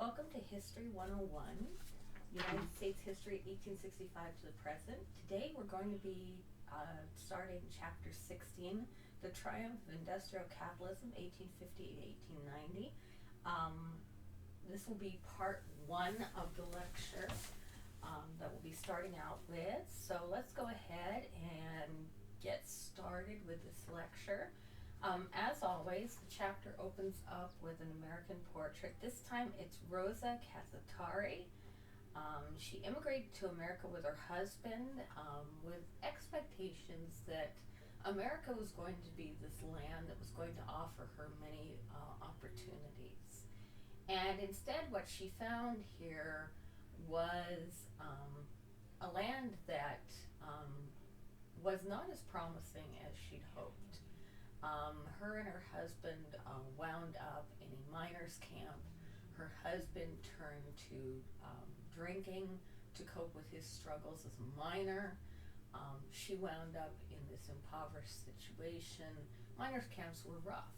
Welcome to History 101, United States History 1865 to the present. Today we're going to be starting Chapter 16, The Triumph of Industrial Capitalism, 1850 to 1890. This will be part one of the lecture that we'll be starting out with. So let's go ahead and get started with this lecture. As always, the chapter opens up with an American portrait. This time it's Rosa Casatari. She immigrated to America with her husband with expectations that America was going to be this land that was going to offer her many opportunities. And instead what she found here was a land that was not as promising as she'd hoped. Her and her husband wound up in a miners' camp. Her husband turned to drinking to cope with his struggles as a miner. She wound up in this impoverished situation. Miners' camps were rough.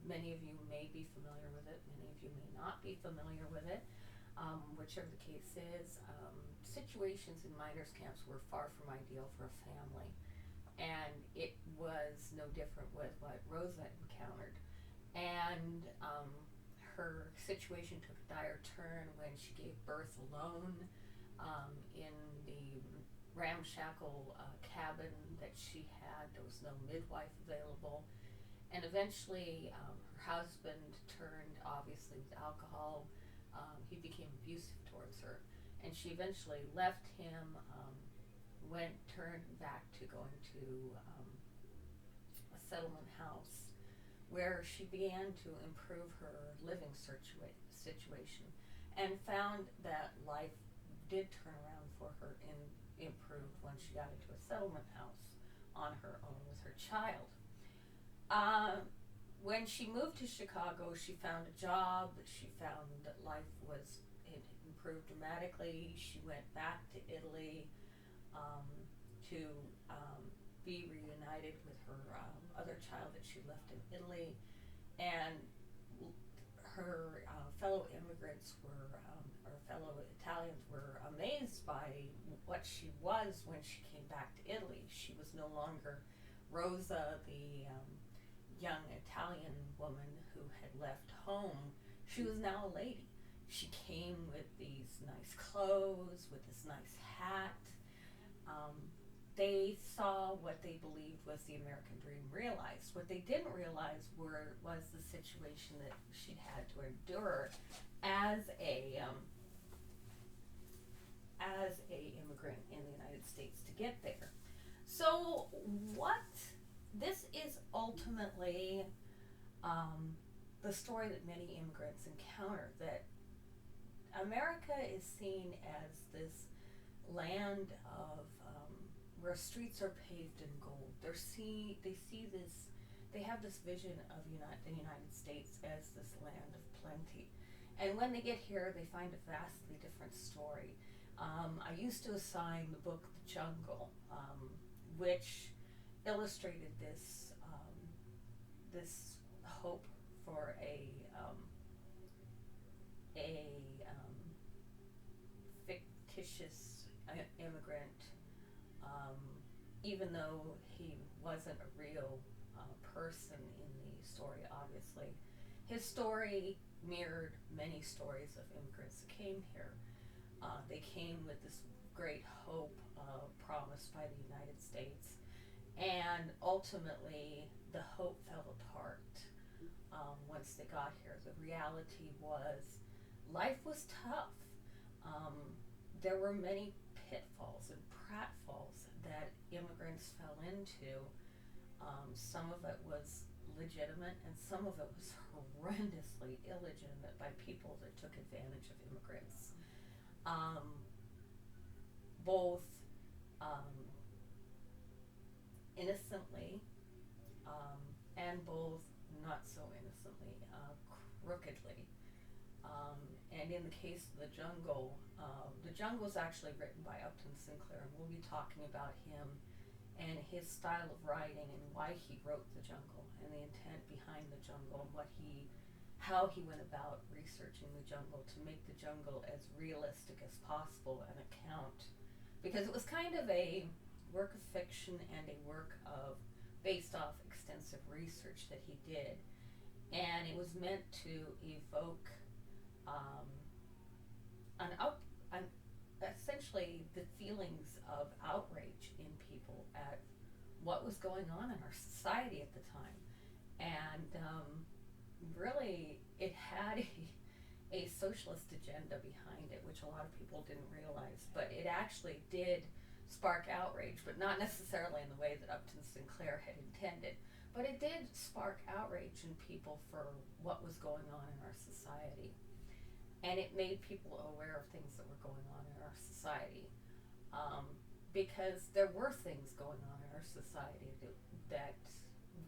Many of you may be familiar with it. Many of you may not be familiar with it. Whichever the case is, situations in miners' camps were far from ideal for a family. And it was no different with what Rosa encountered. And her situation took a dire turn when she gave birth alone in the ramshackle cabin that she had. There was no midwife available. And eventually her husband turned, obviously, with alcohol. He became abusive towards her. And she eventually left him, turned back to going to a settlement house where she began to improve her living situation and found that life did turn around for her and improved when she got into a settlement house on her own with her child. When she moved to Chicago, she found a job. She found that it improved dramatically. She went back to Italy to be reunited with her other child that she left in Italy. And her fellow immigrants or fellow Italians were amazed by what she was when she came back to Italy. She was no longer Rosa, the young Italian woman who had left home. She was now a lady. She came with these nice clothes, with this nice hat. They saw what they believed was the American dream realized. What they didn't realize was the situation that she'd had to endure as a immigrant in the United States to get there. So this is ultimately the story that many immigrants encounter, that America is seen as this land of where streets are paved in gold. They have this vision of the United States as this land of plenty. And when they get here, they find a vastly different story. I used to assign the book The Jungle, which illustrated this hope for a fictitious immigrant, even though he wasn't a real person in the story, obviously. His story mirrored many stories of immigrants that came here. They came with this great hope promised by the United States, and ultimately the hope fell apart once they got here. The reality was life was tough. There were many pitfalls and pratfalls that immigrants fell into. Some of it was legitimate and some of it was horrendously illegitimate by people that took advantage of immigrants. Both innocently and both not so innocently, crookedly. And in the case of The Jungle is actually written by Upton Sinclair, and we'll be talking about him and his style of writing and why he wrote The Jungle and the intent behind The Jungle and what he how he went about researching the jungle to make the jungle as realistic as possible an account, because it was kind of a work of fiction and a work of based off extensive research that he did, and it was meant to evoke um, an essentially the feelings of outrage in people at what was going on in our society at the time. And really, it had a socialist agenda behind it, which a lot of people didn't realize. But it actually did spark outrage, but not necessarily in the way that Upton Sinclair had intended. But it did spark outrage in people for what was going on in our society. And it made people aware of things that were going on in our society. Because there were things going on in our society that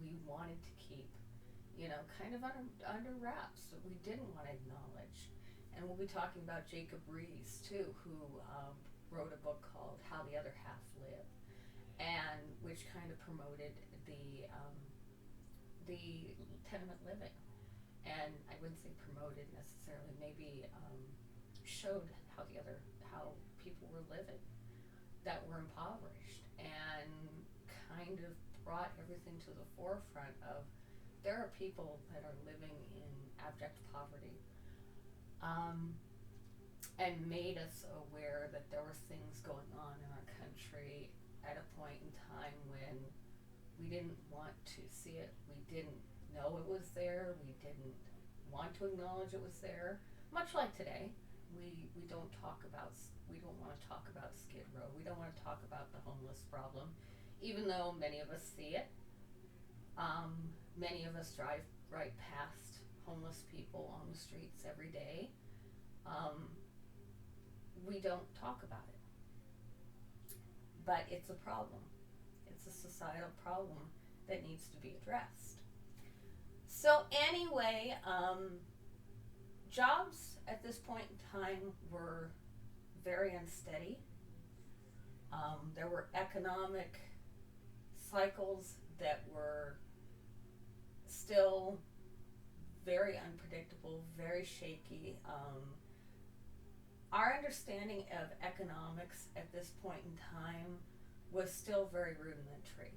we wanted to keep, kind of under wraps, that we didn't want to acknowledge. And we'll be talking about Jacob Riis, too, who wrote a book called How the Other Half Live, and which kind of promoted the tenement living. And I wouldn't say promoted necessarily, maybe showed how people were living that were impoverished, and kind of brought everything to the forefront of there are people that are living in abject poverty, and made us aware that there were things going on in our country at a point in time when we didn't want to see it, we didn't know it was there, we didn't want to acknowledge it was there. Much like today, we don't want to talk about Skid Row. We don't want to talk about the homeless problem, even though many of us see it. Many of us drive right past homeless people on the streets every day. We don't talk about it, but it's a problem. It's a societal problem that needs to be addressed. So anyway, jobs at this point in time were very unsteady. There were economic cycles that were still very unpredictable, very shaky. Our understanding of economics at this point in time was still very rudimentary.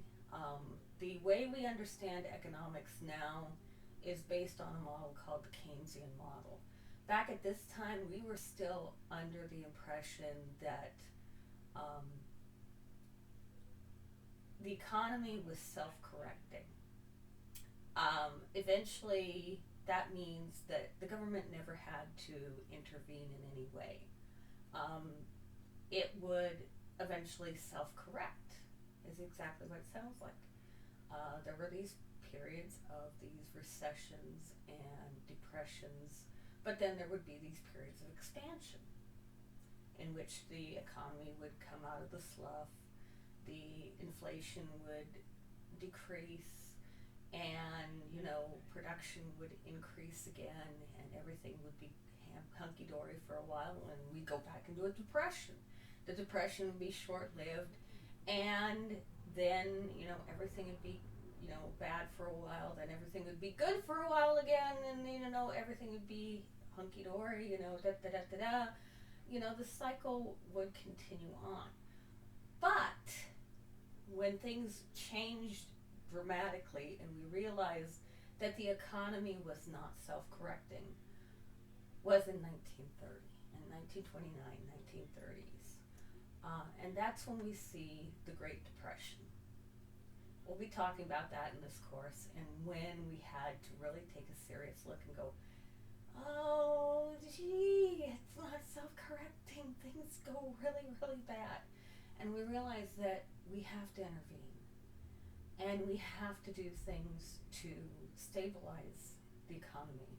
The way we understand economics now is based on a model called the Keynesian model. Back at this time, we were still under the impression that the economy was self-correcting. Eventually, that means that the government never had to intervene in any way. It would eventually self-correct, is exactly what it sounds like. There were these periods of these recessions and depressions, but then there would be these periods of expansion in which the economy would come out of the slough, the inflation would decrease, and production would increase again, and everything would be hunky-dory for a while, and we'd go back into a depression. The depression would be short-lived, and then everything would be bad for a while, then everything would be good for a while again, and everything would be hunky-dory, the cycle would continue on. But when things changed dramatically and we realized that the economy was not self-correcting was in 1930, in 1929, 1930s. And that's when we see the Great Depression. We'll be talking about that in this course, and when we had to really take a serious look and go, oh, gee, it's not self-correcting. Things go really, really bad. And we realize that we have to intervene. And we have to do things to stabilize the economy.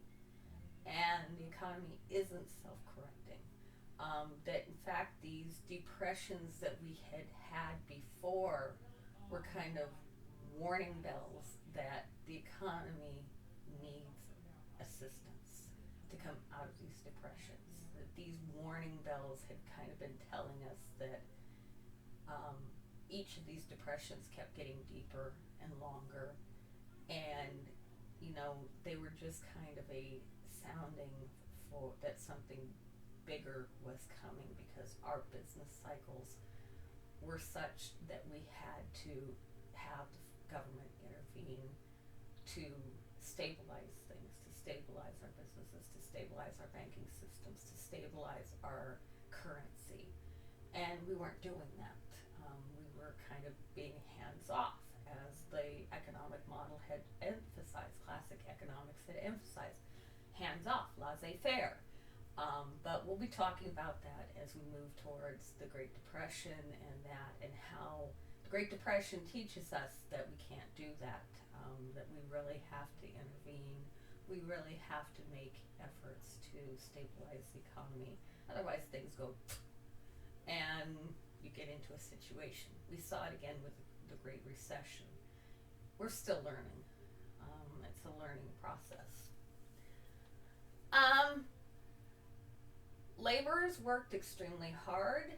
And the economy isn't self-correcting. That in fact, these depressions that we had before were kind of warning bells that the economy needs assistance to come out of these depressions. That these warning bells had kind of been telling us that each of these depressions kept getting deeper and longer, and they were just kind of a sounding for that something bigger was coming, because our business cycles were such that we had to have the government intervene to stabilize things, to stabilize our businesses, to stabilize our banking systems, to stabilize our currency. And we weren't doing that. We were kind of being hands off, as the economic model had emphasized, classic economics had emphasized hands off, laissez faire. But we'll be talking about that as we move towards the Great Depression, and how the Great Depression teaches us that we can't do that, that we really have to intervene. We really have to make efforts to stabilize the economy. Otherwise, things go and you get into a situation. We saw it again with the Great Recession. We're still learning. It's a learning process. Laborers worked extremely hard.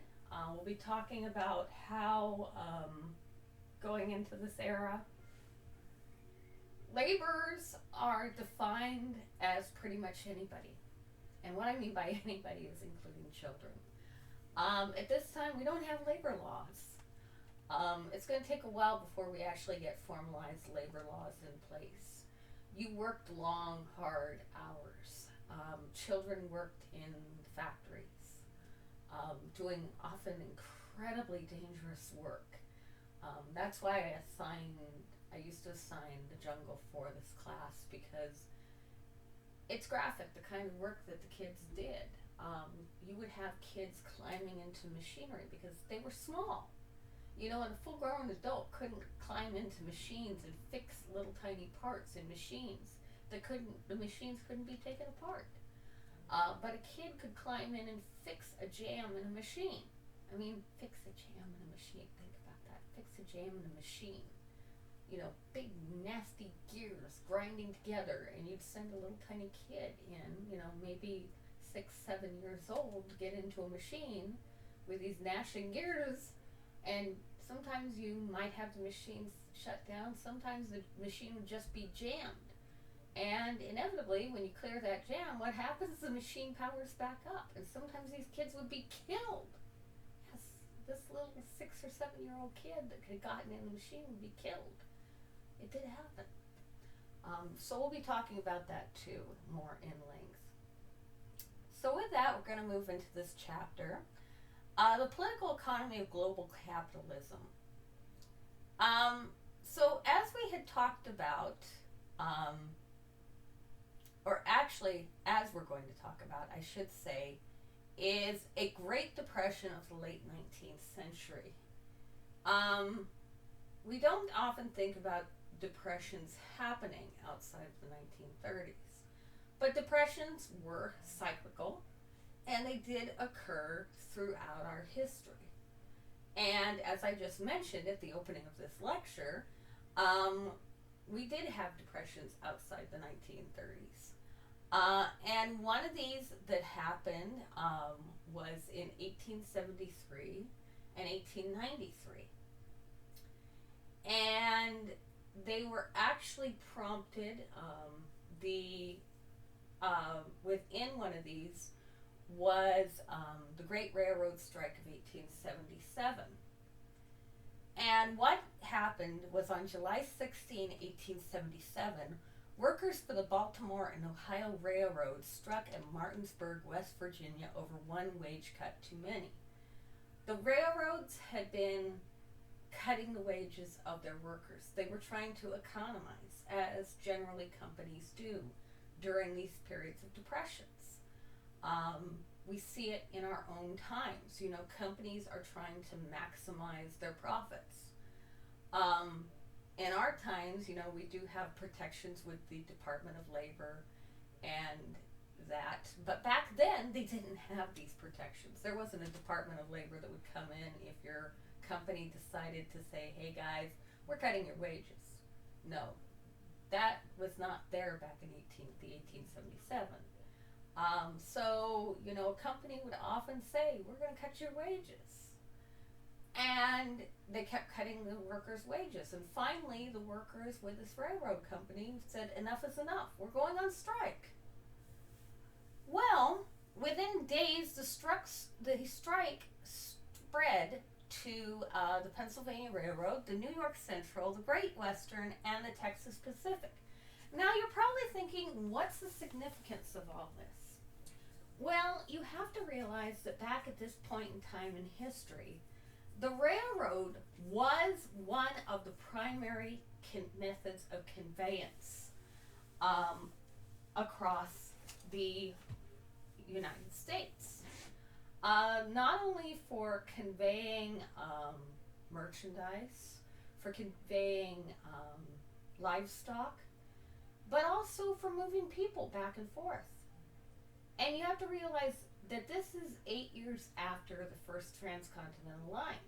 We'll be talking about how, going into this era, laborers are defined as pretty much anybody. And what I mean by anybody is including children. At this time, we don't have labor laws. It's going to take a while before we actually get formalized labor laws in place. You worked long, hard hours. Children worked in factories, doing often incredibly dangerous work. That's why I used to assign the jungle for this class, because it's graphic, the kind of work that the kids did. You would have kids climbing into machinery because they were small. And a full-grown adult couldn't climb into machines and fix little tiny parts in machines. The machines couldn't be taken apart. But a kid could climb in and fix a jam in a machine. Fix a jam in a machine. Think about that. Fix a jam in a machine. Big nasty gears grinding together, and you'd send a little tiny kid in, maybe 6, 7 years old, to get into a machine with these gnashing gears, and sometimes you might have the machines shut down. Sometimes the machine would just be jammed. And inevitably, when you clear that jam, what happens? The machine powers back up. And sometimes these kids would be killed. Yes, this little 6 or 7-year-old kid that had gotten in the machine would be killed. It did happen. So we'll be talking about that too, more in length. So with that, we're going to move into this chapter. The political economy of global capitalism. So as we had talked about, or actually, as we're going to talk about, I should say, is a Great Depression of the late 19th century. We don't often think about depressions happening outside of the 1930s, but depressions were cyclical, and they did occur throughout our history. And as I just mentioned at the opening of this lecture, we did have depressions outside the 1930s. And one of these that happened was in 1873 and 1893. And they were actually prompted, within one of these was the Great Railroad Strike of 1877. And what happened was on July 16, 1877, workers for the Baltimore and Ohio Railroad struck at Martinsburg, West Virginia, over one wage cut too many. The railroads had been cutting the wages of their workers. They were trying to economize, as generally companies do during these periods of depressions. We see it in our own times. Companies are trying to maximize their profits. In our times, we do have protections with the Department of Labor and that, but back then they didn't have these protections. There wasn't a Department of Labor that would come in if your company decided to say, hey guys, we're cutting your wages. No, that was not there back in 1877. So, a company would often say, we're going to cut your wages. And they kept cutting the workers' wages. And finally, the workers with this railroad company said, enough is enough. We're going on strike. Well, within days, the strike spread to the Pennsylvania Railroad, the New York Central, the Great Western, and the Texas Pacific. Now, you're probably thinking, what's the significance of all this? Well, you have to realize that back at this point in time in history, the railroad was one of the primary methods of conveyance across the United States. Not only for conveying merchandise, for conveying livestock, but also for moving people back and forth. And you have to realize that this is 8 years after the first transcontinental line.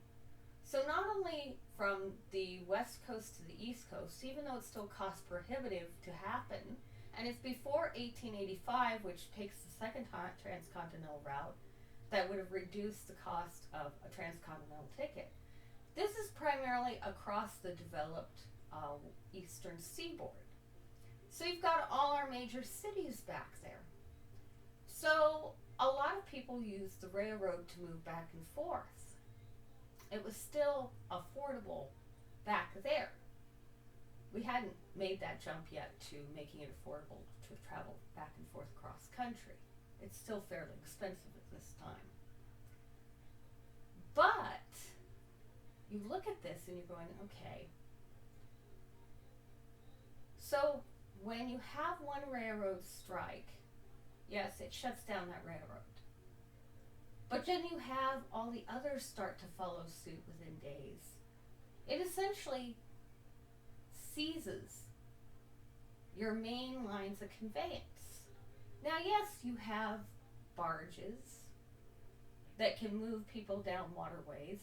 So not only from the west coast to the east coast, even though it's still cost prohibitive to happen, and it's before 1885, which takes the second transcontinental route, that would have reduced the cost of a transcontinental ticket. This is primarily across the developed eastern seaboard. So you've got all our major cities back there. So a lot of people used the railroad to move back and forth. It was still affordable back there. We hadn't made that jump yet to making it affordable to travel back and forth across country. It's still fairly expensive at this time. But you look at this and you're going, okay, so when you have one railroad strike, yes, it shuts down that railroad. But then you have all the others start to follow suit within days. It essentially seizes your main lines of conveyance. Now, yes, you have barges that can move people down waterways,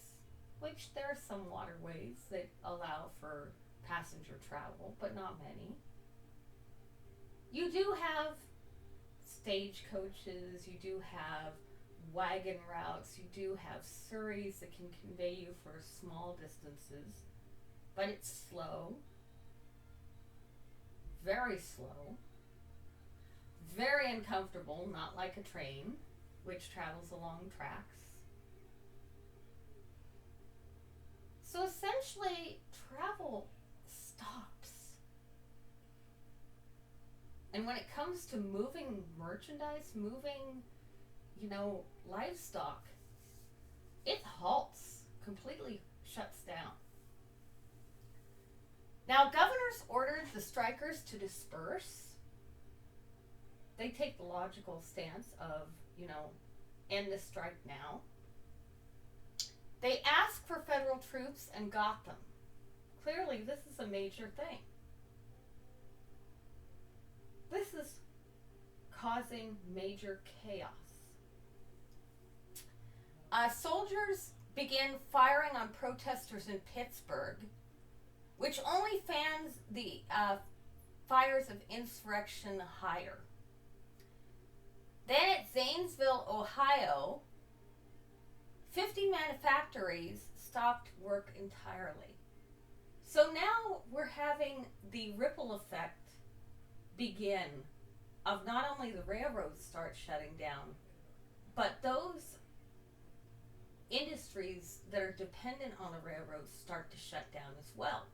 which there are some waterways that allow for passenger travel, but not many. You do have stagecoaches, you do have wagon routes, you do have surreys that can convey you for small distances, but it's slow, very slow, very uncomfortable, not like a train, which travels along tracks. So essentially, travel stops. And when it comes to moving merchandise, moving, livestock, it halts, completely shuts down. Now, governors ordered the strikers to disperse. They take the logical stance of, end the strike now. They asked for federal troops and got them. Clearly, this is a major thing. This is causing major chaos. Soldiers began firing on protesters in Pittsburgh, which only fans the fires of insurrection higher. Then at Zanesville, Ohio, 50 manufactories stopped work entirely. So now we're having the ripple effect begin of not only the railroads start shutting down, but those industries that are dependent on the railroads start to shut down as well.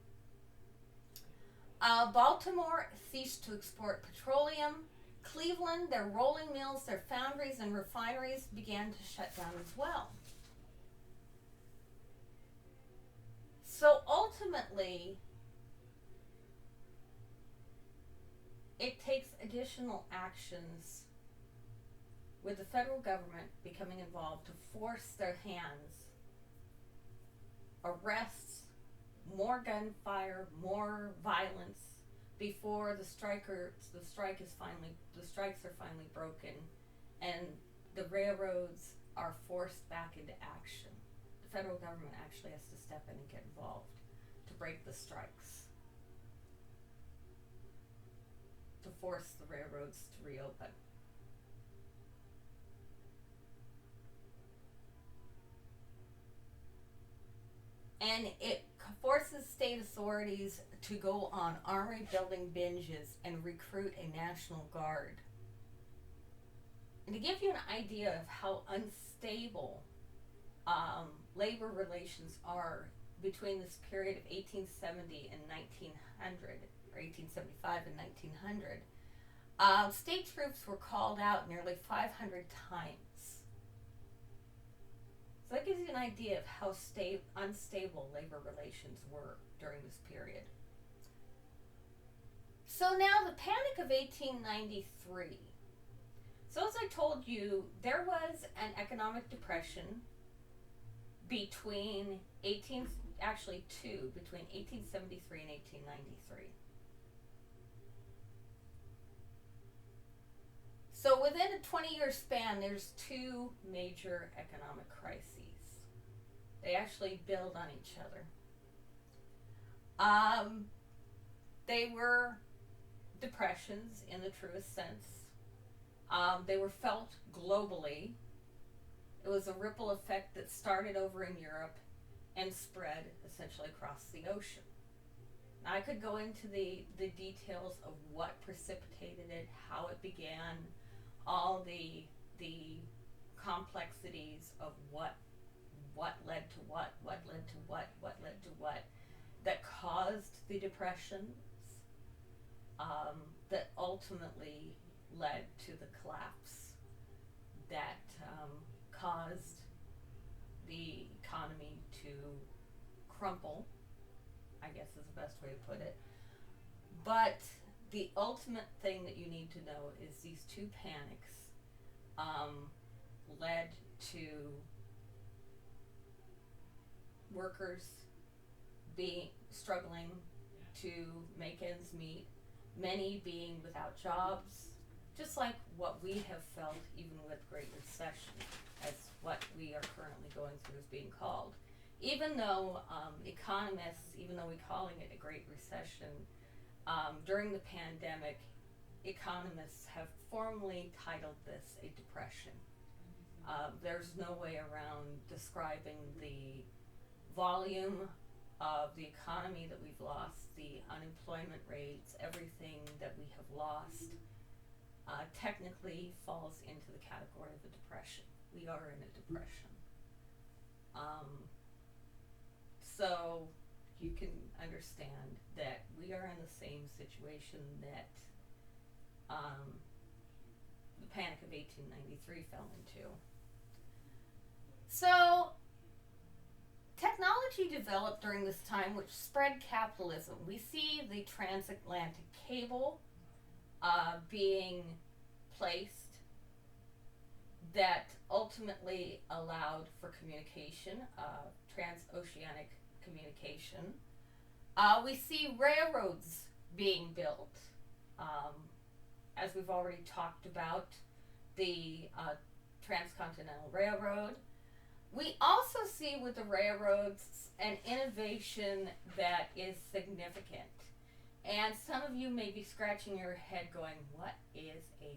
Baltimore ceased to export petroleum. Cleveland, their rolling mills, their foundries and refineries began to shut down as well. So ultimately, it takes additional actions with the federal government becoming involved to force their hands, arrests, more gunfire, more violence before the strikes are finally broken and the railroads are forced back into action. The federal government actually has to step in and get involved to break the strikes, to force the railroads to reopen. and it forces state authorities to go on army building binges and recruit a National Guard. And to give you an idea of how unstable labor relations are between this period of 1870 and 1900, or 1875 and 1900, state troops were called out nearly 500 times. So that gives you an idea of how unstable labor relations were during this period. So now the Panic of 1893. So as I told you, there was an economic depression between 1873 and 1893. So within a 20-year span, there's two major economic crises. They actually build on each other. They were depressions in the truest sense. They were felt globally. It was a ripple effect that started over in Europe and spread essentially across the ocean. Now, I could go into the details of what precipitated it, how it began, all the complexities of what led to what led to what led to what, that caused the depressions, that ultimately led to the collapse that caused the economy to crumple, I guess is the best way to put it. But the ultimate thing that you need to know is these two panics led to workers struggling to make ends meet, many being without jobs, just like what we have felt even with Great Recession, as what we are currently going through is being called. Even though economists, even though we're calling it a Great Recession, during the pandemic, economists have formally titled this a depression. There's no way around describing the volume of the economy that we've lost, the unemployment rates, everything that we have lost, technically falls into the category of a depression. We are in a depression. So you can understand that we are in the same situation that the Panic of 1893 fell into. So technology developed during this time which spread capitalism. We see the transatlantic cable being placed that ultimately allowed for communication, transoceanic communication. We see railroads being built, as we've already talked about, the Transcontinental Railroad. We also see with the railroads an innovation that is significant. And some of you may be scratching your head going, what is a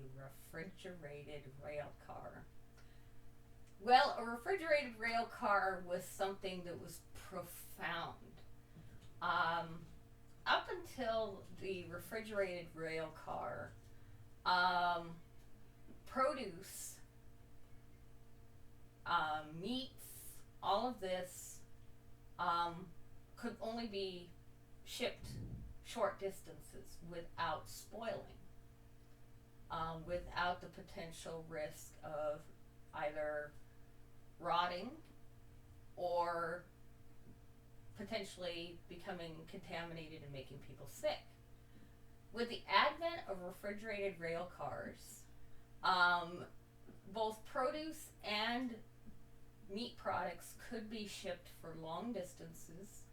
refrigerated rail car? Well, a refrigerated rail car was something that was profound. Up until the refrigerated rail car, produce, meats, all of this could only be shipped short distances without spoiling, without the potential risk of either rotting or potentially becoming contaminated and making people sick. With the advent of refrigerated rail cars, both produce and meat products could be shipped for long distances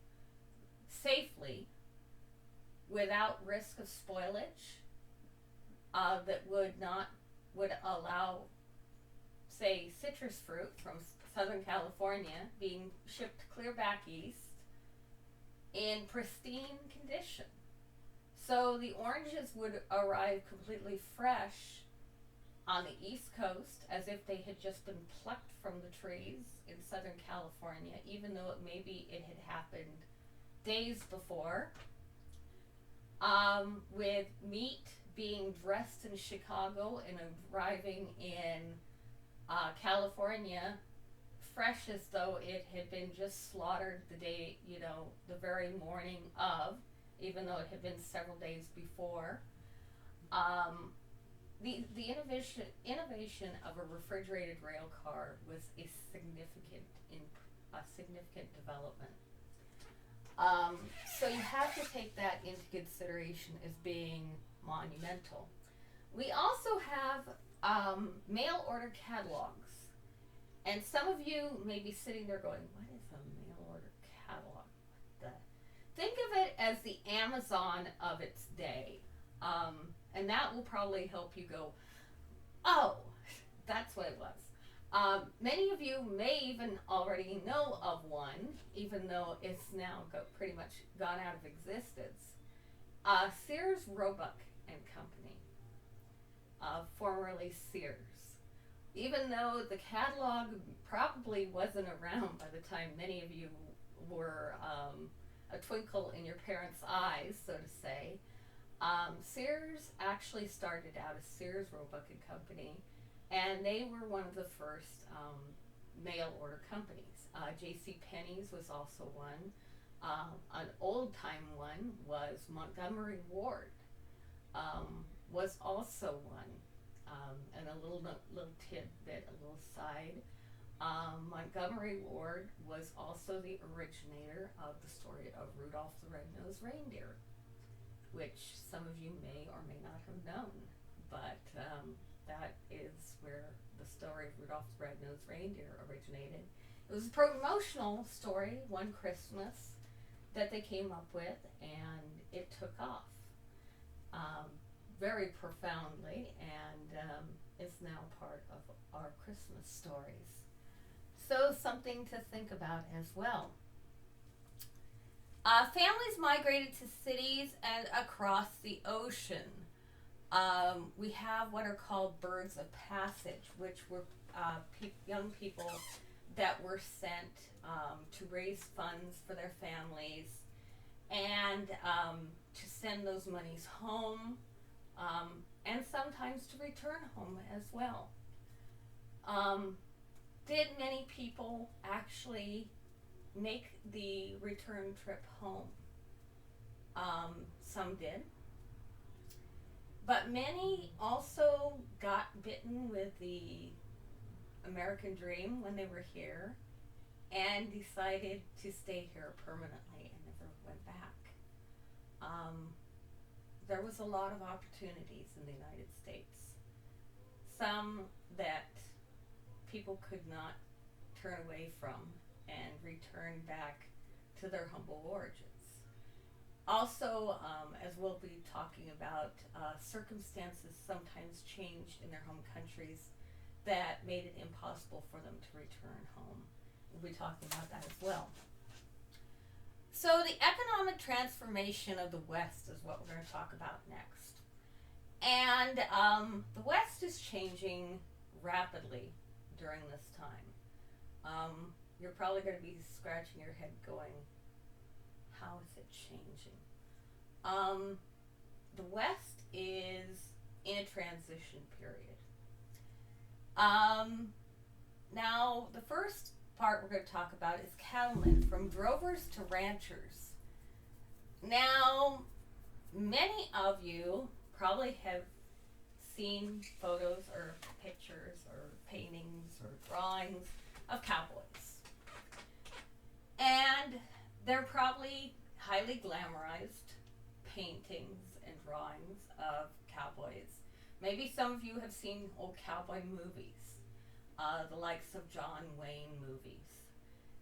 safely without risk of spoilage, that would allow, say, citrus fruit from Southern California being shipped clear back east in pristine condition. So the oranges would arrive completely fresh on the East Coast as if they had just been plucked from the trees in Southern California, even though maybe it had happened days before. With meat being dressed in Chicago and arriving in California fresh as though it had been just slaughtered the day, the very morning of, even though it had been several days before. The innovation of a refrigerated rail car was a significant development. So you have to take that into consideration as being monumental. We also have mail order catalogs. And some of you may be sitting there going, what is a mail order catalog? Think of it as the Amazon of its day. And that will probably help you go, oh, that's what it was. Many of you may even already know of one, even though it's now pretty much gone out of existence. Sears, Roebuck and Company, formerly Sears. Even though the catalog probably wasn't around by the time many of you were a twinkle in your parents' eyes, so to say, Sears actually started out as Sears, Roebuck and Company, and they were one of the first mail order companies. J.C. Penney's was also one. An old time one was Montgomery Ward, was also one. And a little tidbit, a little side. Montgomery Ward was also the originator of the story of Rudolph the Red-Nosed Reindeer, which some of you may or may not have known, but that is where the story of Rudolph the Red-Nosed Reindeer originated. It was a promotional story one Christmas that they came up with, and it took off very profoundly, and is now part of our Christmas stories. So something to think about as well. Families migrated to cities and across the ocean. We have what are called birds of passage, which were young people that were sent to raise funds for their families and to send those monies home, and sometimes to return home as well. Did many people actually make the return trip home? Some did. But many also got bitten with the American dream when they were here and decided to stay here permanently and never went back. There was a lot of opportunities in the United States. Some that people could not turn away from and return back to their humble origins. Also, as we'll be talking about, circumstances sometimes changed in their home countries that made it impossible for them to return home. We'll be talking about that as well. So the economic transformation of the West is what we're going to talk about next. And the West is changing rapidly during this time. You're probably going to be scratching your head going, how is it changing? The West is in a transition period. Now, the first part we're going to talk about is cattlemen, from drovers to ranchers. Now, many of you probably have seen photos or pictures or paintings or drawings of cowboys. And they're probably highly glamorized paintings and drawings of cowboys. Maybe some of you have seen old cowboy movies, the likes of John Wayne movies.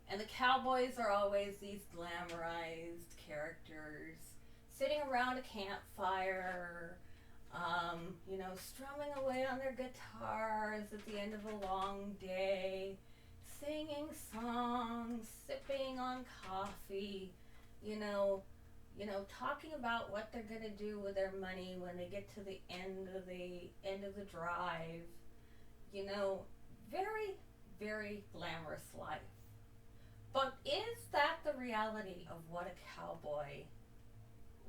And the cowboys are always these glamorized characters sitting around a campfire, strumming away on their guitars at the end of a long day, singing songs, sipping on coffee, talking about what they're going to do with their money when they get to the end of the drive. you know, very, very glamorous life. But is that the reality of what a cowboy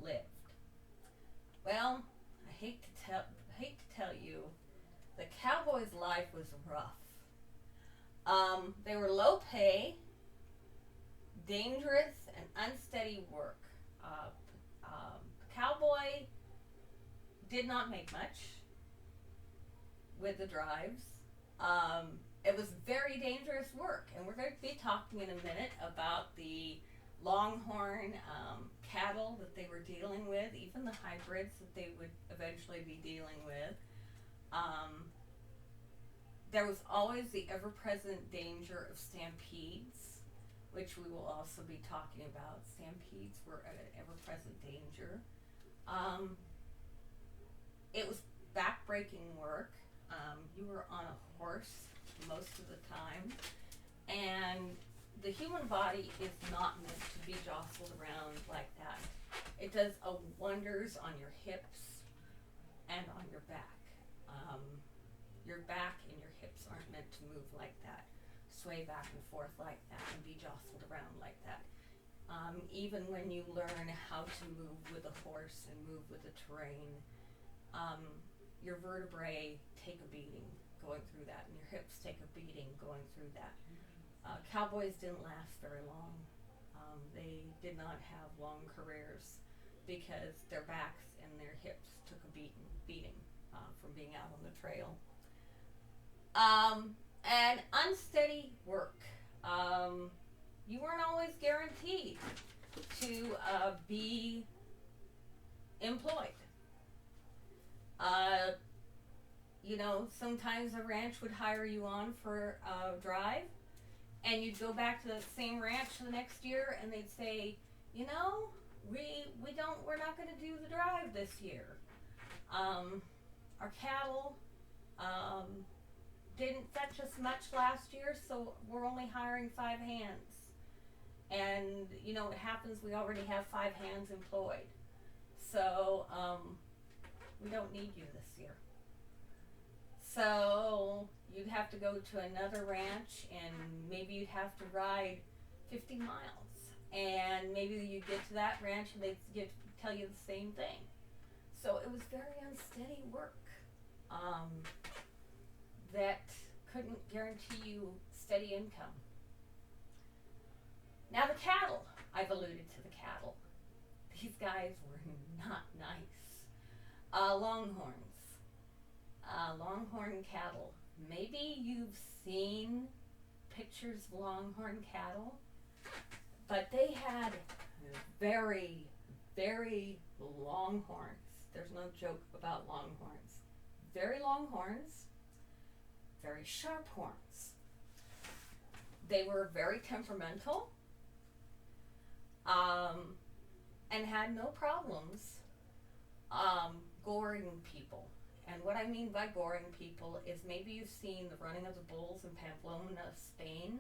lived? Well, hate to tell you, the cowboy's life was rough. They were low pay, dangerous, and unsteady work. Cowboy did not make much with the drives. It was very dangerous work, and we're going to be talking in a minute about the longhorn cattle that they were dealing with, even the hybrids that they would eventually be dealing with. There was always the ever-present danger of stampedes, which we will also be talking about. Stampedes were an ever-present danger. It was back-breaking work. You were on a horse most of the time, and the human body is not meant to be jostled around like that. It does wonders on your hips and on your back. Your back and your hips aren't meant to move like that, sway back and forth like that, and be jostled around like that. Even when you learn how to move with a horse and move with the terrain, your vertebrae take a beating going through that, and your hips take a beating going through that. Cowboys didn't last very long. They did not have long careers because their backs and their hips took a beating from being out on the trail. And unsteady work. You weren't always guaranteed to be employed. You know, sometimes a ranch would hire you on for a drive, and you'd go back to the same ranch the next year, and they'd say, you know, we're not going to do the drive this year. Our cattle didn't fetch us much last year, so we're only hiring 5 hands. And you know what happens? We already have 5 hands employed, so we don't need you this year. So you'd have to go to another ranch, and maybe you'd have to ride 50 miles. And maybe you'd get to that ranch and they'd tell you the same thing. So it was very unsteady work that couldn't guarantee you steady income. Now the cattle, I've alluded to the cattle. These guys were not nice. Longhorns. Longhorn cattle. Maybe you've seen pictures of longhorn cattle, but they had very, very long horns. There's no joke about longhorns. Very long horns, very sharp horns. They were very temperamental, and had no problems goring people. And what I mean by goring people is, maybe you've seen the running of the bulls in Pamplona, Spain,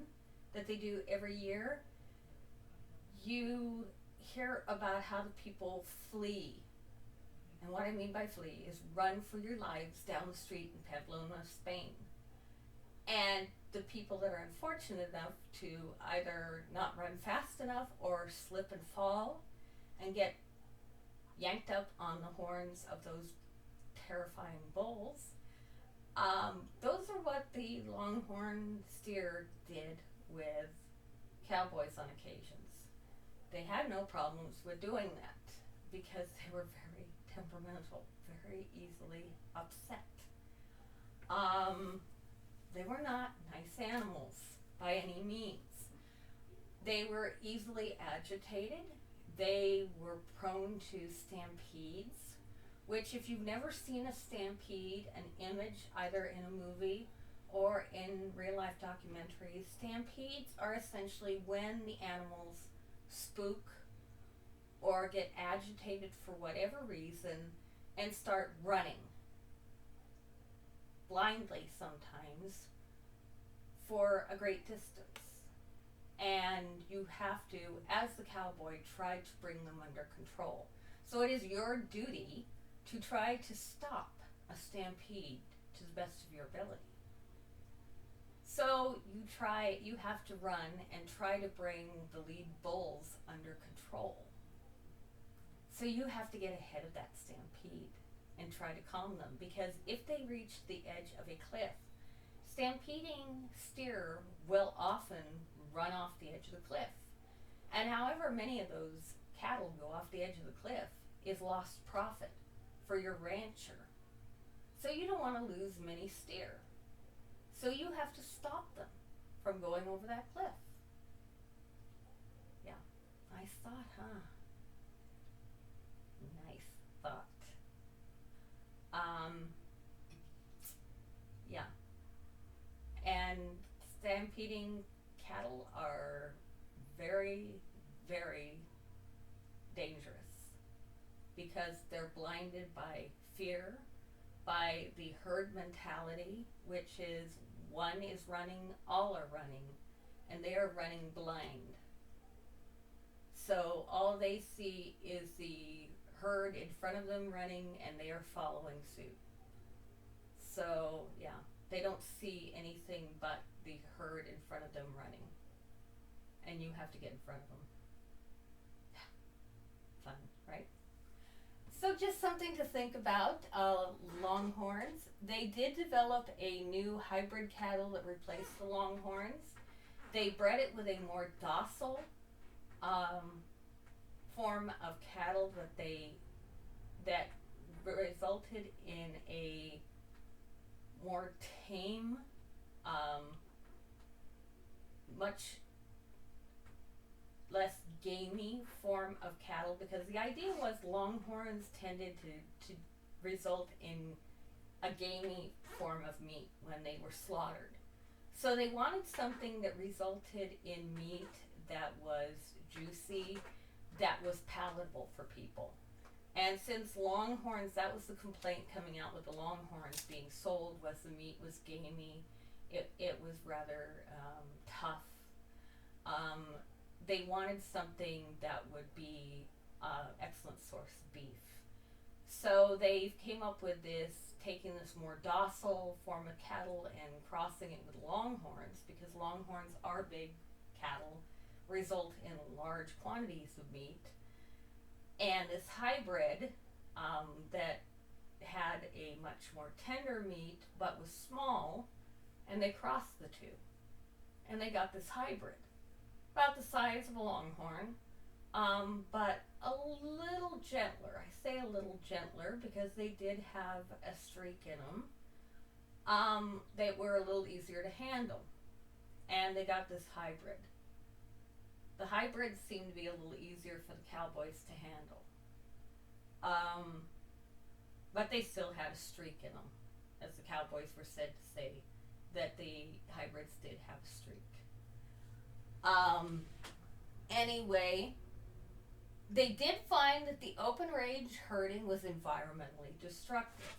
that they do every year. You hear about how the people flee. And what I mean by flee is run for your lives down the street in Pamplona, Spain. And the people that are unfortunate enough to either not run fast enough or slip and fall and get yanked up on the horns of those terrifying bulls, those are what the longhorn steer did with cowboys on occasions. They had no problems with doing that because they were very temperamental, very easily upset. They were not nice animals by any means. They were easily agitated. They were prone to stampedes, which, if you've never seen a stampede, an image either in a movie or in real life documentaries, stampedes are essentially when the animals spook or get agitated for whatever reason and start running blindly sometimes for a great distance. And you have to, as the cowboy, try to bring them under control. So it is your duty to try to stop a stampede to the best of your ability. So you have to run and try to bring the lead bulls under control. So you have to get ahead of that stampede and try to calm them, because if they reach the edge of a cliff, stampeding steer will often run off the edge of the cliff. And however many of those cattle go off the edge of the cliff is lost profit for your rancher. So you don't want to lose many steer. So you have to stop them from going over that cliff. Yeah, nice thought, huh? Nice thought. Yeah. And stampeding cattle are very, very dangerous because they're blinded by fear, by the herd mentality, which is one is running, all are running, and they are running blind. So all they see is the herd in front of them running, and they are following suit. So yeah, they don't see anything but the herd in front of them running, and you have to get in front of them. Fun, right? So just something to think about. Longhorns. They did develop a new hybrid cattle that replaced the Longhorns. They bred it with a more docile form of cattle that resulted in a more tame, much less gamey form of cattle, because the idea was Longhorns tended to result in a gamey form of meat when they were slaughtered. So they wanted something that resulted in meat that was juicy, that was palatable for people. And since Longhorns, that was the complaint coming out with the Longhorns being sold, was the meat was gamey, it was rather tough. They wanted something that would be excellent source of beef. So they came up with this, taking this more docile form of cattle and crossing it with Longhorns, because Longhorns are big cattle, result in large quantities of meat. And this hybrid that had a much more tender meat but was small, and they crossed the two. And they got this hybrid, about the size of a Longhorn, but a little gentler. I say a little gentler because they did have a streak in them. They were a little easier to handle. And they got this hybrid. The hybrids seemed to be a little easier for the cowboys to handle. But they still had a streak in them, as the cowboys were said to say that the hybrids did have a streak. Anyway, they did find that the open range herding was environmentally destructive.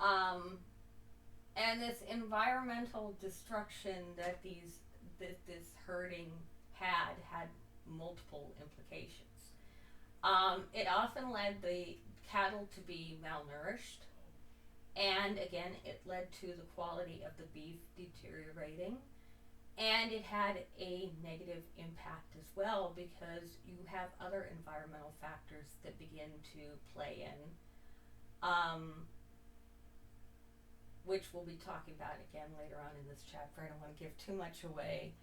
And this environmental destruction that this herding had multiple implications. It often led the cattle to be malnourished, and again, it led to the quality of the beef deteriorating, and it had a negative impact as well, because you have other environmental factors that begin to play in, which we'll be talking about again later on in this chapter. I don't want to give too much away.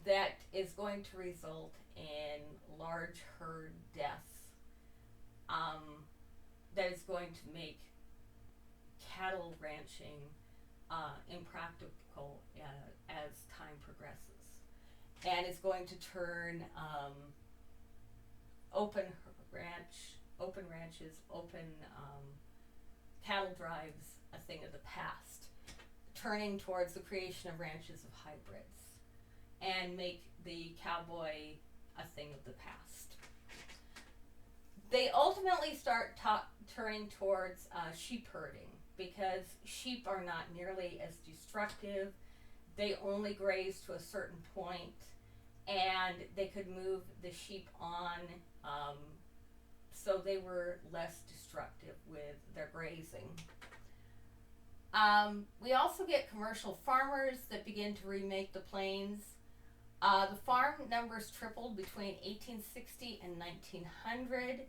That is going to result in large herd deaths. That is going to make cattle ranching impractical as time progresses, and is going to turn open ranches, cattle drives a thing of the past, turning towards the creation of ranches of hybrids, and make the cowboy a thing of the past. They ultimately start turning towards sheep herding, because sheep are not nearly as destructive. They only graze to a certain point, and they could move the sheep on, so they were less destructive with their grazing. We also get commercial farmers that begin to remake the plains. The farm numbers tripled between 1860 and 1900.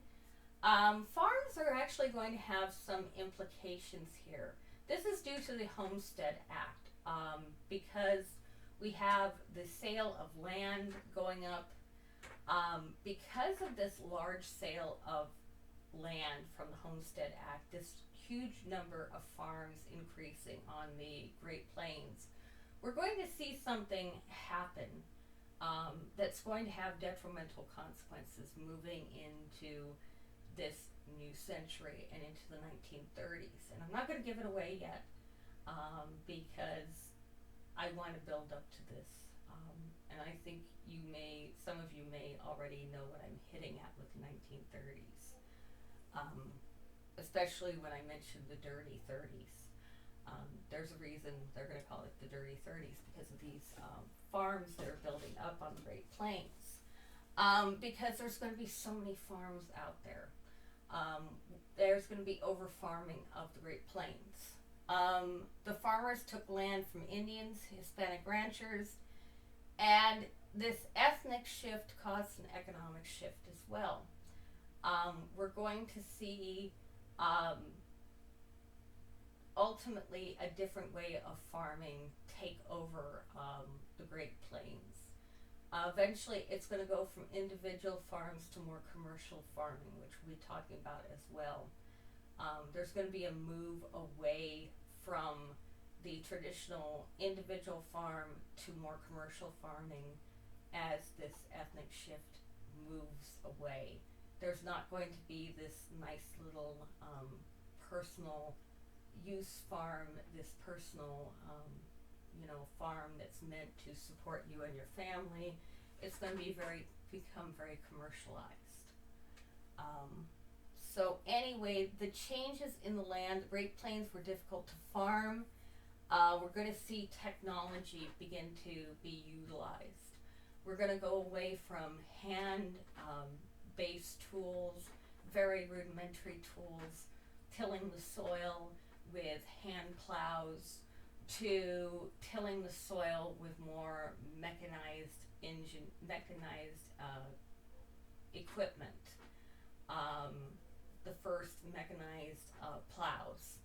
Farms are actually going to have some implications here. This is due to the Homestead Act, because we have the sale of land going up. Because of this large sale of land from the Homestead Act, this huge number of farms increasing on the Great Plains, we're going to see something happen that's going to have detrimental consequences moving into this new century and into the 1930s. And I'm not going to give it away yet, because I want to build up to this. And I think some of you may already know what I'm hitting at with the 1930s, especially when I mentioned the dirty 30s. There's a reason they're going to call it the dirty 30s, because of these farms that are building up on the Great Plains. Because there's going to be so many farms out there. There's going to be over farming of the Great Plains. The farmers took land from Indians, Hispanic ranchers, and this ethnic shift caused an economic shift as well. We're going to see ultimately a different way of farming take over the Great Plains. Eventually, it's going to go from individual farms to more commercial farming, which we'll be talking about as well. There's going to be a move away from the traditional individual farm to more commercial farming as this ethnic shift moves away. There's not going to be this nice little personal use farm, this personal farm that's meant to support you and your family. It's going to be become very commercialized. So anyway, the changes in the land, the Great Plains were difficult to farm. We're going to see technology begin to be utilized. We're going to go away from hand-based tools, very rudimentary tools, tilling the soil with hand plows, to tilling the soil with more mechanized equipment. The first mechanized plows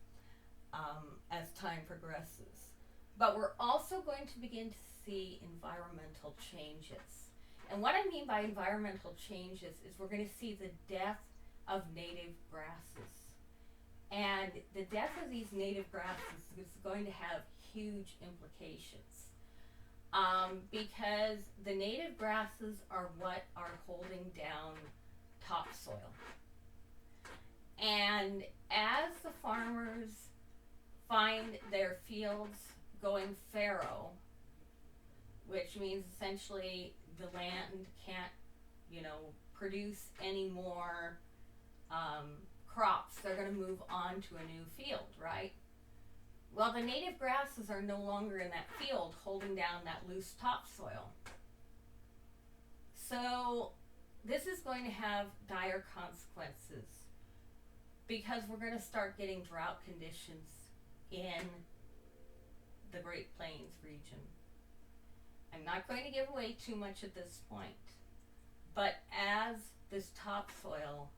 as time progresses. But we're also going to begin to see environmental changes. And what I mean by environmental changes is we're going to see the death of native grasses. And the death of these native grasses is going to have huge implications, because the native grasses are what are holding down topsoil. And as the farmers find their fields going fallow, which means essentially the land can't, produce any more crops, they're going to move on to a new field, right? Well, the native grasses are no longer in that field holding down that loose topsoil. So this is going to have dire consequences, because we're going to start getting drought conditions in the Great Plains region. I'm not going to give away too much at this point, but as this topsoil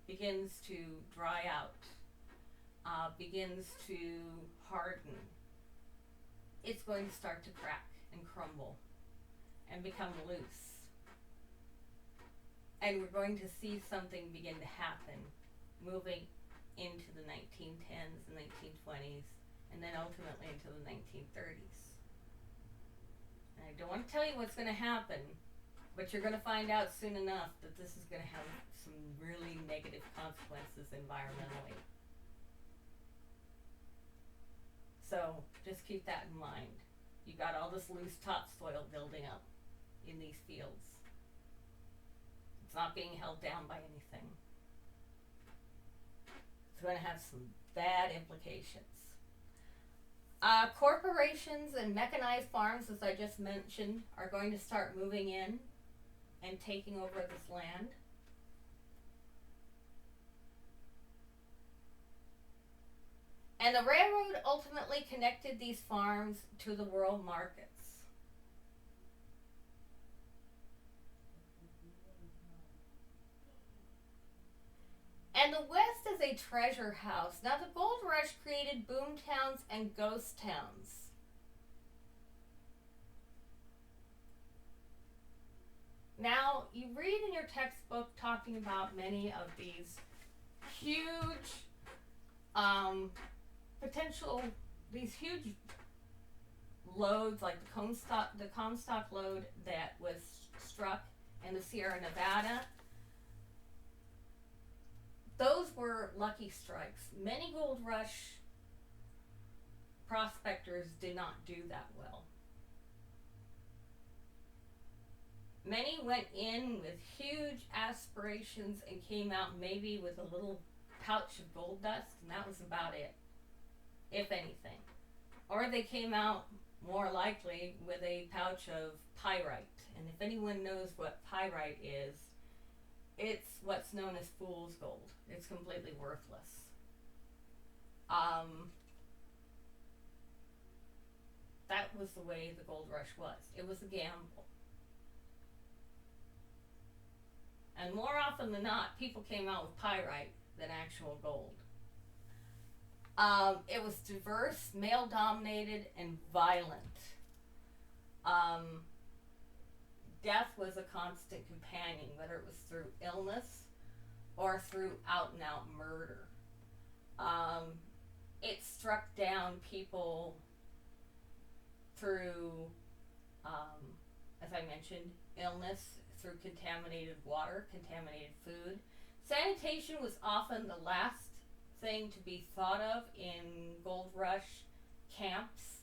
begins to dry out, begins to harden, it's going to start to crack and crumble and become loose. And we're going to see something begin to happen moving into the 1910s, the 1920s, and then ultimately into the 1930s. And I don't want to tell you what's going to happen, but you're going to find out soon enough that this is going to have some really negative consequences environmentally. So just keep that in mind. You got all this loose topsoil building up in these fields. It's not being held down by anything. It's going to have some bad implications. Corporations and mechanized farms, as I just mentioned, are going to start moving in and taking over this land. And the railroad ultimately connected these farms to the world markets. And the West is a treasure house. Now, the gold rush created boom towns and ghost towns. Now, you read in your textbook talking about many of these huge these huge loads, like the Comstock load that was struck in the Sierra Nevada. Those were lucky strikes. Many gold rush prospectors did not do that well. Many went in with huge aspirations and came out maybe with a little pouch of gold dust, and that was about it, if anything. Or they came out more likely with a pouch of pyrite. And if anyone knows what pyrite is, it's what's known as fool's gold. It's completely worthless. That was the way the gold rush was. It was a gamble. And more often than not, people came out with pyrite than actual gold. It was diverse, male-dominated, and violent. Death was a constant companion, whether it was through illness or through out-and-out murder. It struck down people through, as I mentioned, illness, through contaminated water, contaminated food. Sanitation was often the last thing to be thought of in gold rush camps.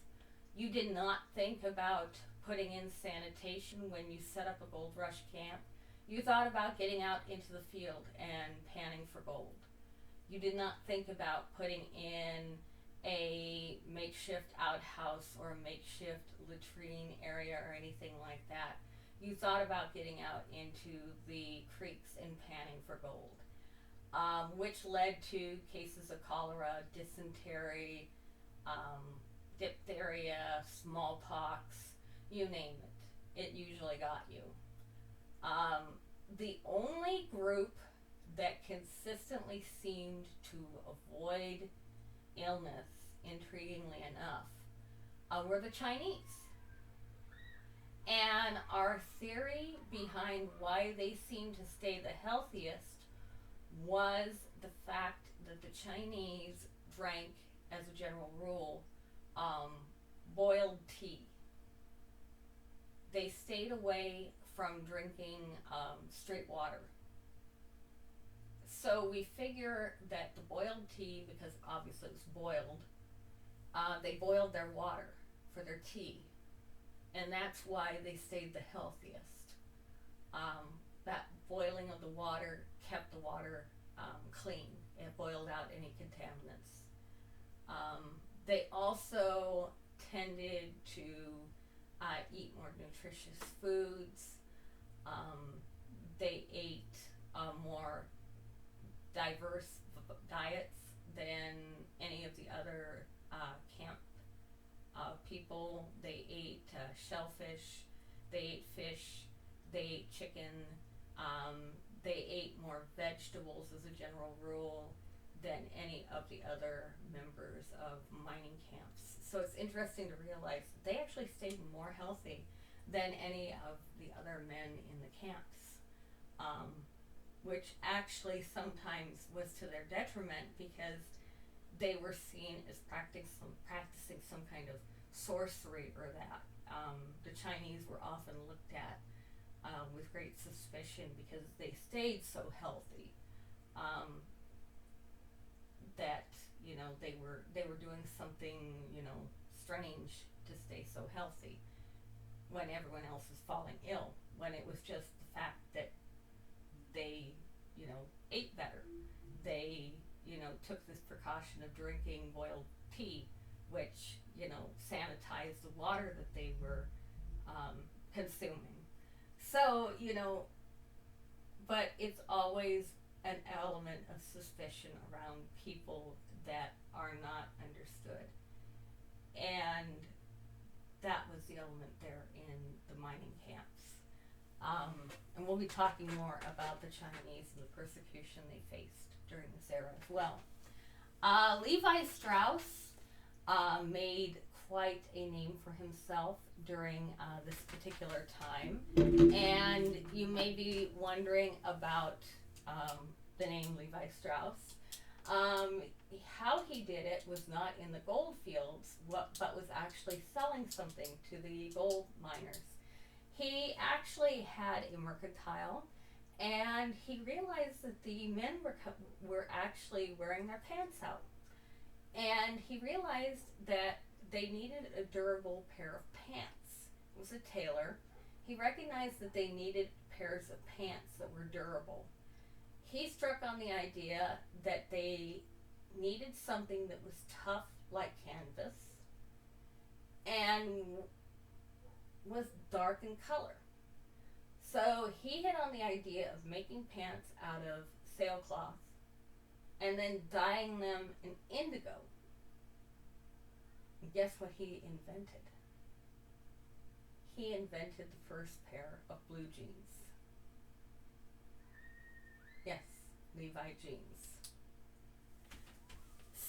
You did not think about putting in sanitation when you set up a gold rush camp. You thought about getting out into the field and panning for gold. You did not think about putting in a makeshift outhouse or a makeshift latrine area or anything like that. You thought about getting out into the creeks and panning for gold, which led to cases of cholera, dysentery, diphtheria, smallpox, you name it. It usually got you. The only group that consistently seemed to avoid illness, intriguingly enough, were the Chinese. And our theory behind why they seemed to stay the healthiest was the fact that the Chinese drank, as a general rule, boiled tea. They stayed away from drinking straight water. So we figure that the boiled tea, because obviously it was boiled, they boiled their water for their tea. And that's why they stayed the healthiest. That boiling of the water kept the water clean. It boiled out any contaminants. They also tended to eat more nutritious foods. They ate more diverse diets than any of the other camp people. They ate shellfish, they ate fish, they ate chicken, they ate more vegetables as a general rule than any of the other members of mining camps. So it's interesting to realize that they actually stayed more healthy than any of the other men in the camps, which actually sometimes was to their detriment because they were seen as practicing some kind of sorcery or that. The Chinese were often looked at with great suspicion because they stayed so healthy, that they were doing something strange to stay so healthy when everyone else is falling ill, when it was just the fact that they ate better. They took this precaution of drinking boiled tea, which sanitized the water that they were consuming. So but it's always an element of suspicion around people that are not understood. And that was the element there in the mining camps. And we'll be talking more about the Chinese and the persecution they faced during this era as well. Levi Strauss made quite a name for himself during this particular time. And you may be wondering about the name Levi Strauss. How he did it was not in the gold fields, but was actually selling something to the gold miners. He actually had a mercantile, and he realized that the men were actually wearing their pants out. And he realized that they needed a durable pair of pants. It was a tailor. He recognized that they needed pairs of pants that were durable. He struck on the idea that they needed something that was tough like canvas and was dark in color. So he hit on the idea of making pants out of sailcloth and then dyeing them in indigo. And guess what he invented? He invented the first pair of blue jeans. Yes, Levi jeans.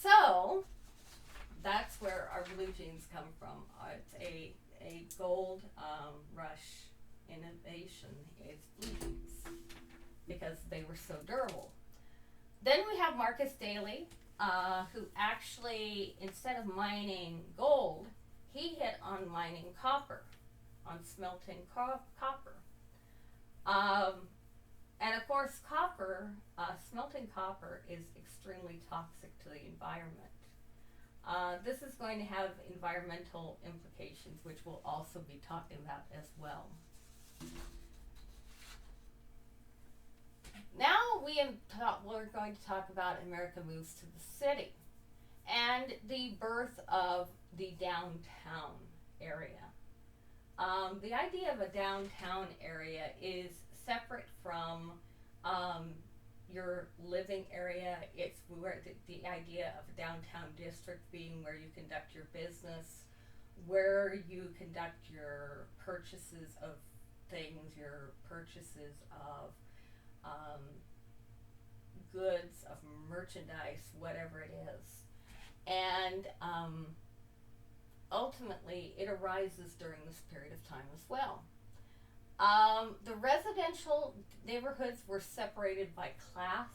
So that's where our blue jeans come from. It's a gold rush innovation. It's blue jeans because they were so durable. Then we have Marcus Daly, who actually, instead of mining gold, he hit on mining copper, on smelting copper. And of course, smelting copper is extremely toxic to the environment. This is going to have environmental implications, which we'll also be talking about as well. Now we're going to talk about America Moves to the City and the birth of the downtown area. The idea of a downtown area is separate from your living area. It's where the idea of a downtown district being where you conduct your business, where you conduct your purchases of things, your purchases of goods, of merchandise, whatever it is. And ultimately, it arises during this period of time as well. The residential neighborhoods were separated by class.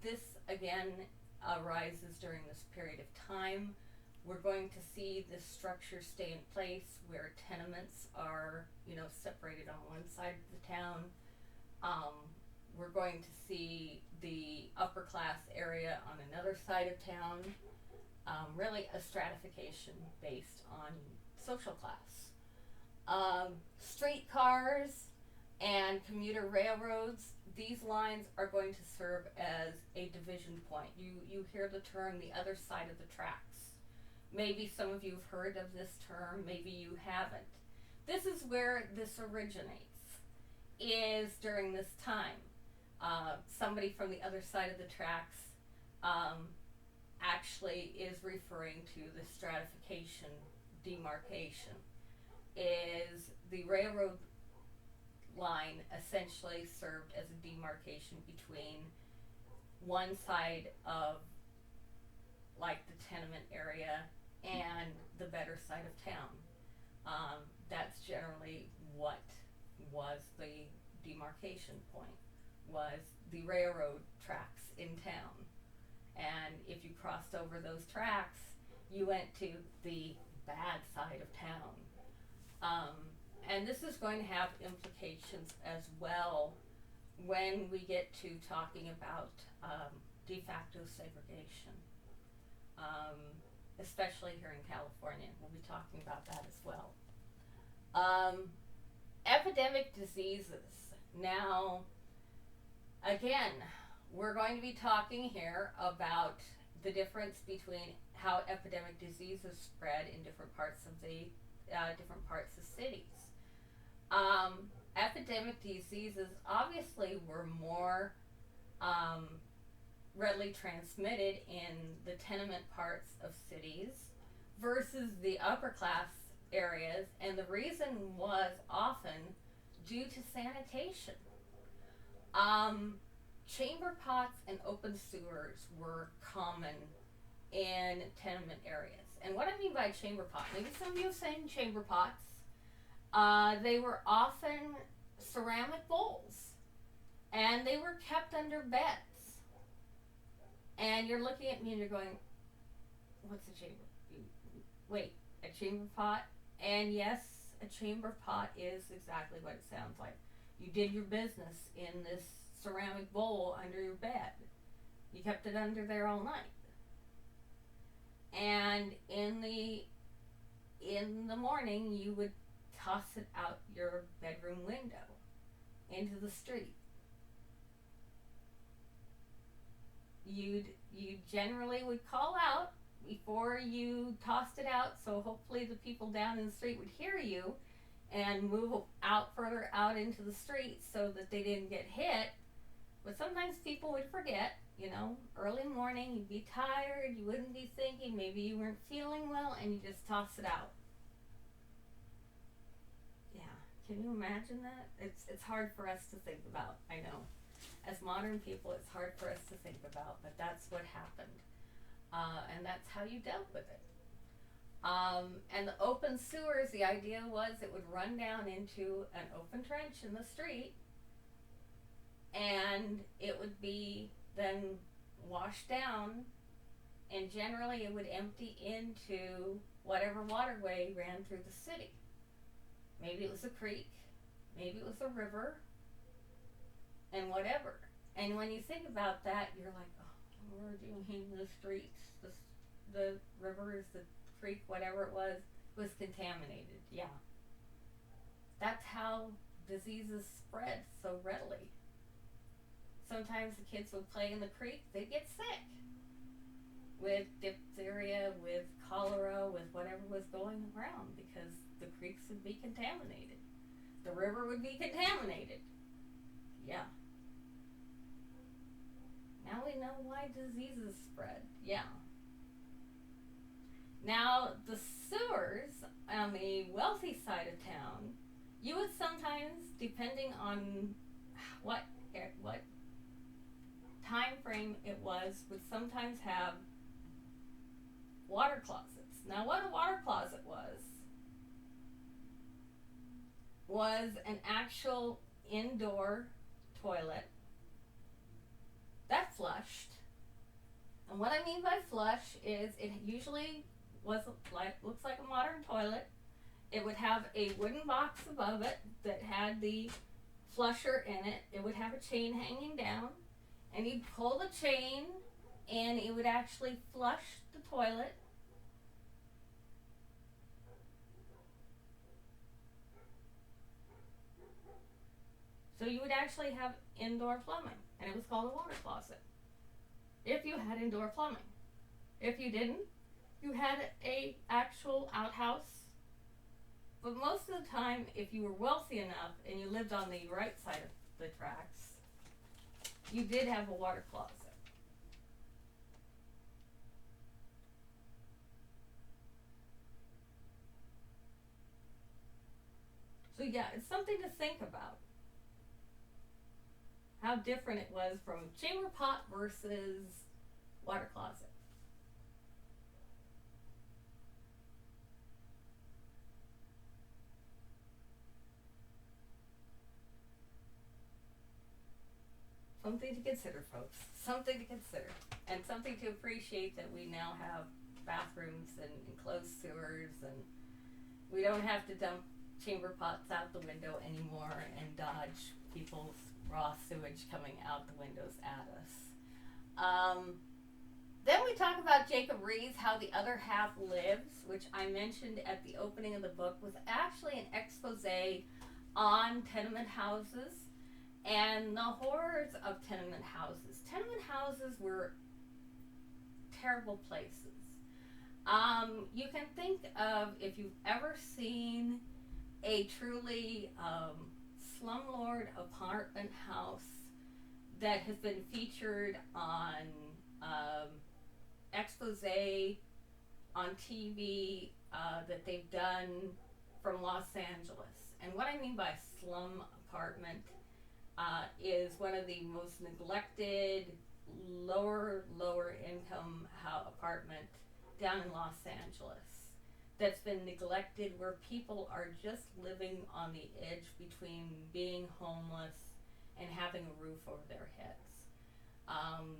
This, again, arises during this period of time. We're going to see this structure stay in place where tenements are, separated on one side of the town. We're going to see the upper class area on another side of town. Really a stratification based on social class. Streetcars and commuter railroads, these lines are going to serve as a division point. You hear the term the other side of the tracks. Maybe some of you have heard of this term, maybe you haven't. This is where this originates, is during this time. Somebody from the other side of the tracks actually is referring to the stratification, demarcation. Is the railroad line essentially served as a demarcation between one side of like the tenement area and the better side of town. That's generally what was the demarcation point, was the railroad tracks in town. And if you crossed over those tracks, you went to the bad side of town. And this is going to have implications as well when we get to talking about de facto segregation, especially here in California. We'll be talking about that as well. Epidemic diseases. Now, again, we're going to be talking here about the difference between how epidemic diseases spread in different parts of cities. Epidemic diseases obviously were more readily transmitted in the tenement parts of cities versus the upper class areas, and the reason was often due to sanitation. Um, Chamber pots and open sewers were common in tenement areas. And what I mean by chamber pot, maybe some of you have seen chamber pots. They were often ceramic bowls, and they were kept under beds. And you're looking at me and you're going, what's a chamber? Wait, a chamber pot? And yes, a chamber pot is exactly what it sounds like. You did your business in this ceramic bowl under your bed. You kept it under there all night. And in the morning, you would toss it out your bedroom window into the street. You generally would call out before you tossed it out, so hopefully the people down in the street would hear you and move out further out into the street so that they didn't get hit. But sometimes people would forget, early morning, you'd be tired, you wouldn't be thinking, maybe you weren't feeling well, and you just toss it out. Yeah, can you imagine that? It's hard for us to think about, I know. As modern people, it's hard for us to think about, but that's what happened. And that's how you dealt with it. And the open sewers, the idea was it would run down into an open trench in the street, and it would be then washed down, and generally it would empty into whatever waterway ran through the city. Maybe it was a creek, maybe it was a river, and whatever. And when you think about that, you're like, oh, Lord, you mean the streets, the rivers, the creek, whatever it was contaminated. Yeah. That's how diseases spread so readily. Sometimes the kids would play in the creek, they'd get sick with diphtheria, with cholera, with whatever was going around, because the creeks would be contaminated. The river would be contaminated. Yeah. Now we know why diseases spread. Yeah. Now, the sewers on the wealthy side of town, you would sometimes, depending on what time frame it was, would sometimes have water closets. Now, what a water closet was an actual indoor toilet that flushed. And what I mean by flush is it usually looks like a modern toilet. It would have a wooden box above it that had the flusher in it. It would have a chain hanging down, and you'd pull the chain and it would actually flush the toilet. So you would actually have indoor plumbing, and it was called a water closet. If you had indoor plumbing. If you didn't, you had a actual outhouse. But most of the time, if you were wealthy enough and you lived on the right side of the tracks, you did have a water closet. So yeah, it's something to think about. How different it was from chamber pot versus water closet. Something to consider, folks. Something to consider. And something to appreciate that we now have bathrooms and enclosed sewers, and we don't have to dump chamber pots out the window anymore and dodge people's raw sewage coming out the windows at us. Then we talk about Jacob Riis, How the Other Half Lives, which I mentioned at the opening of the book, was actually an expose on tenement houses and the horrors of tenement houses. Tenement houses were terrible places. You can think of, if you've ever seen a truly slumlord apartment house that has been featured on expose on TV that they've done from Los Angeles. And what I mean by slum apartment is one of the most neglected, lower income apartment down in Los Angeles that's been neglected, where people are just living on the edge between being homeless and having a roof over their heads.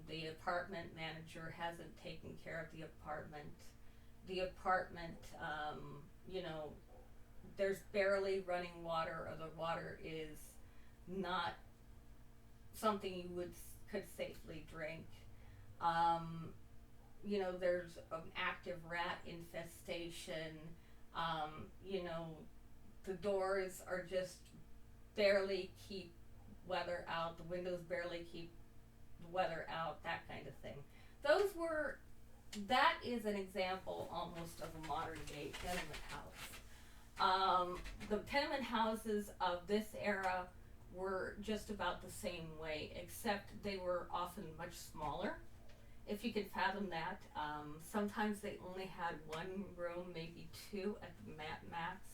The apartment manager hasn't taken care of the apartment. The apartment, there's barely running water, or the water is not something you could safely drink. There's an active rat infestation. The doors are just barely keep weather out. The windows barely keep the weather out, that kind of thing. That is an example almost of a modern day tenement house. The tenement houses of this era were just about the same way, except they were often much smaller, if you can fathom that. Sometimes they only had one room, maybe two at the max.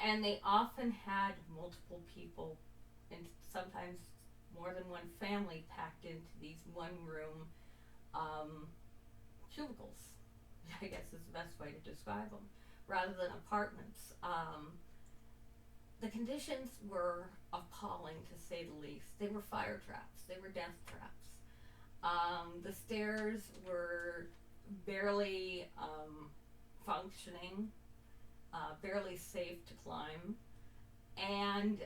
And they often had multiple people, and sometimes more than one family, packed into these one room cubicles, I guess is the best way to describe them, rather than apartments. The conditions were appalling, to say the least. They were fire traps. They were death traps. The stairs were barely functioning, barely safe to climb, and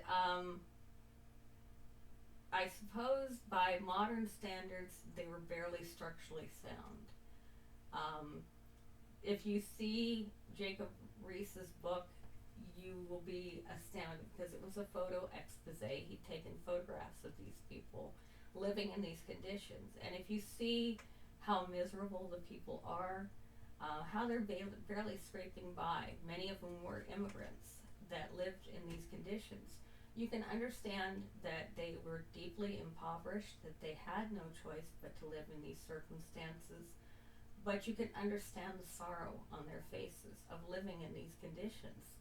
I suppose by modern standards, they were barely structurally sound. If you see Jacob Riis's book, you will be astounded, because it was a photo expose. He'd taken photographs of these people living in these conditions. And if you see how miserable the people are, how they're barely scraping by, many of them were immigrants that lived in these conditions, you can understand that they were deeply impoverished, that they had no choice but to live in these circumstances. But you can understand the sorrow on their faces of living in these conditions,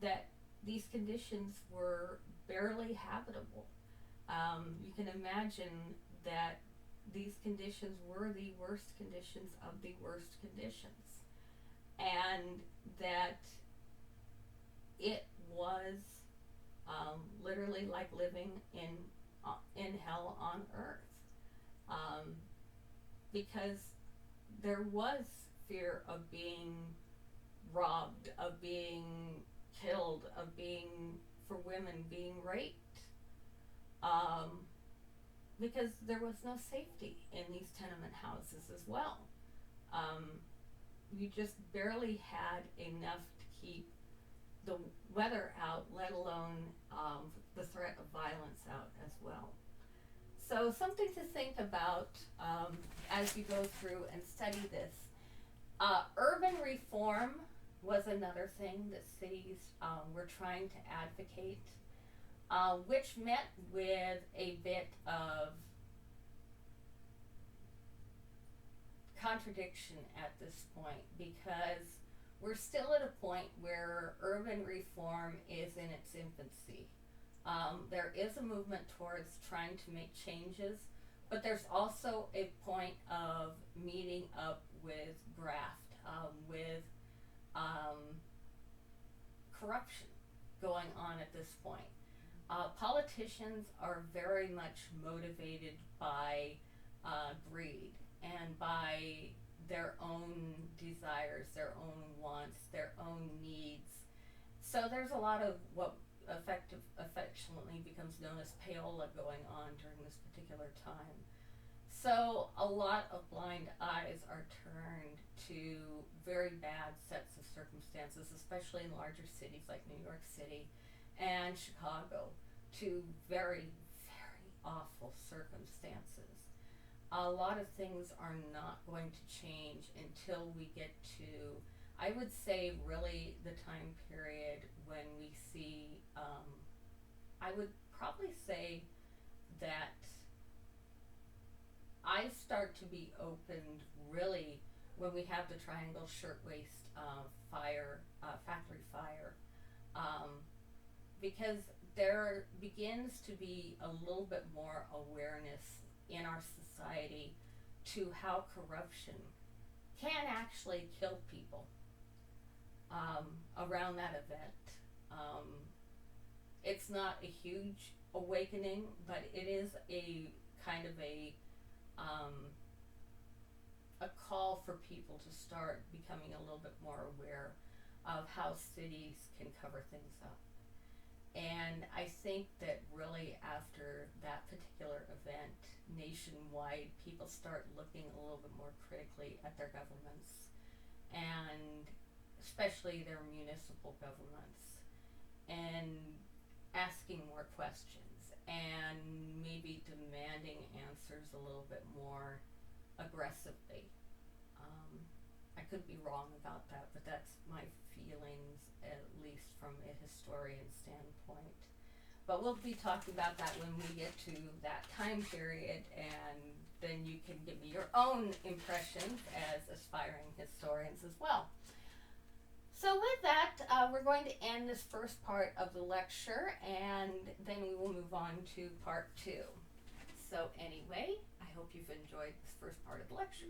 that these conditions were barely habitable. You can imagine that these conditions were the worst conditions of the worst conditions, and that it was literally like living in hell on earth, because there was fear of being robbed, of being killed, for women being raped, because there was no safety in these tenement houses as well. You just barely had enough to keep the weather out, let alone the threat of violence out as well. So something to think about as you go through and study this. Urban reform was another thing that cities were trying to advocate, which met with a bit of contradiction at this point, because we're still at a point where urban reform is in its infancy. There is a movement towards trying to make changes, but there's also a point of meeting up with graft, with corruption going on at this point. Politicians are very much motivated by greed and by their own desires, their own wants, their own needs. So there's a lot of what affectionately becomes known as payola going on during this particular time. So a lot of blind eyes are turned to very bad sets of circumstances, especially in larger cities like New York City and Chicago, to very, very awful circumstances. A lot of things are not going to change until we get to, I would say, really the time period when we see, I would probably say that eyes start to be opened really when we have the Triangle Shirtwaist factory fire, because there begins to be a little bit more awareness in our society to how corruption can actually kill people around that event. It's not a huge awakening, but it is a kind of a call for people to start becoming a little bit more aware of how cities can cover things up. And I think that really after that particular event, nationwide, people start looking a little bit more critically at their governments, and especially their municipal governments, and asking more questions and maybe demanding answers a little bit more aggressively. I could be wrong about that, but that's my feelings, at least from a historian standpoint. But we'll be talking about that when we get to that time period, and then you can give me your own impressions as aspiring historians as well. So with that, we're going to end this first part of the lecture, and then we will move on to part 2. So anyway, I hope you've enjoyed this first part of the lecture.